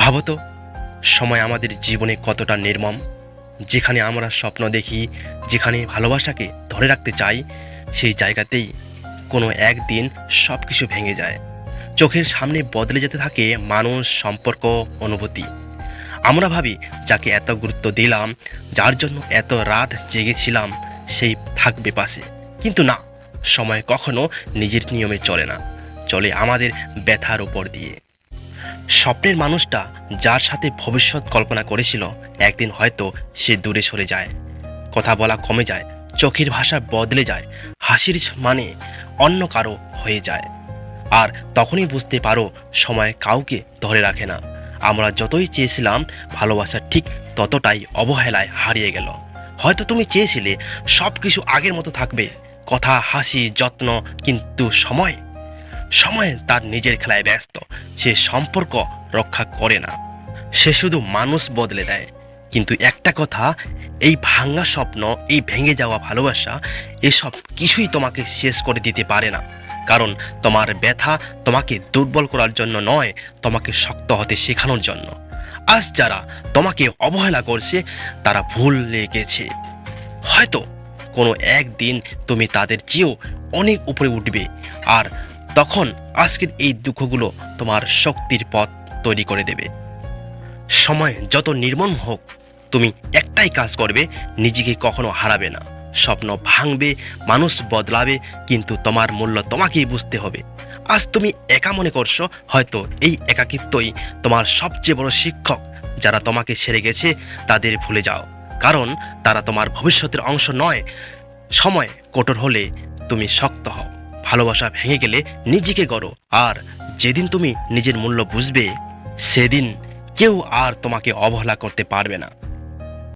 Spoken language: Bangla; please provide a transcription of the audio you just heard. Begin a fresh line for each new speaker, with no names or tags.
ভাবো তো, সময় আমাদের জীবনে কতটা নির্মম। যেখানে আমরা স্বপ্ন দেখি, যেখানে ভালোবাসাকে ধরে রাখতে চাই, সেই জায়গাতেই কোনো একদিন সব কিছু ভেঙে যায়। চোখের সামনে বদলে যেতে থাকে মানুষ, সম্পর্ক, অনুভূতি। আমরা ভাবি যাকে এত গুরুত্ব দিলাম, যার জন্য এত রাত জেগেছিলাম, সেই থাকবে পাশে। কিন্তু না, সময় কখনো নিজের নিয়মে চলে না, চলে আমাদের ব্যথার উপর দিয়ে। স্বপ্নের মানুষটা যার সাথে ভবিষ্যৎ কল্পনা করেছিল, একদিন হয়তো সে দূরে সরে যায়, কথা বলা কমে যায়, চোখের ভাষা বদলে যায়, হাসির মানে অন্য কারো হয়ে যায়। আর তখনই বুঝতে পারো, সময় কাউকে ধরে রাখে না। আমরা যতই চেয়েছিলাম ভালোবাসা, ঠিক ততটাই অবহেলায় হারিয়ে গেল। হয়তো তুমি চেয়েছিলে সব কিছু আগের মতো থাকবে, কথা, হাসি, যত্ন, কিন্তু সময় সময় তার নিজের খেলায় ব্যস্ত। সে সম্পর্ক রক্ষা করে না, সে শুধু মানুষ বদলে দেয়। কিন্তু একটা কথা, এই ভাঙা স্বপ্ন, এই ভেঙে যাওয়া ভালোবাসা, এসব কিছুই তোমাকে শেষ করে দিতে পারে না। কারণ তোমার ব্যথা তোমাকে দুর্বল করার জন্য নয়, তোমাকে শক্ত হতে শেখানোর জন্য। আজ যারা তোমাকে অবহেলা করছে, তারা ভুল লেগেছে। হয়তো কোনো একদিন তুমি তাদের চেয়েও অনেক উপরে উঠবে, আর তখন আজকের এই দুঃখগুলো তোমার শক্তির পথ তৈরি করে দেবে। সময় যত নির্মম হোক, তুমি একটাই কাজ করবে, নিজেকে কখনো হারাবে না। স্বপ্ন ভাঙবে, মানুষ বদলাবে, কিন্তু তোমার মূল্য তোমাকেই বুঝতে হবে। আজ তুমি একা মনে করছো, হয়তো এই একাকিত্বই তোমার সবচেয়ে বড় শিক্ষক। যারা তোমাকে ছেড়ে গেছে তাদের ভুলে যাও, কারণ তারা তোমার ভবিষ্যতের অংশ নয়। সময় কঠোর হলে তুমি শক্ত হও, ভালোবাসা ভেঙে গেলে নিজেকে গড়ো। আর যেদিন তুমি নিজের মূল্য বুঝবে, সেদিন কেউ আর তোমাকে অবহেলা করতে পারবে না।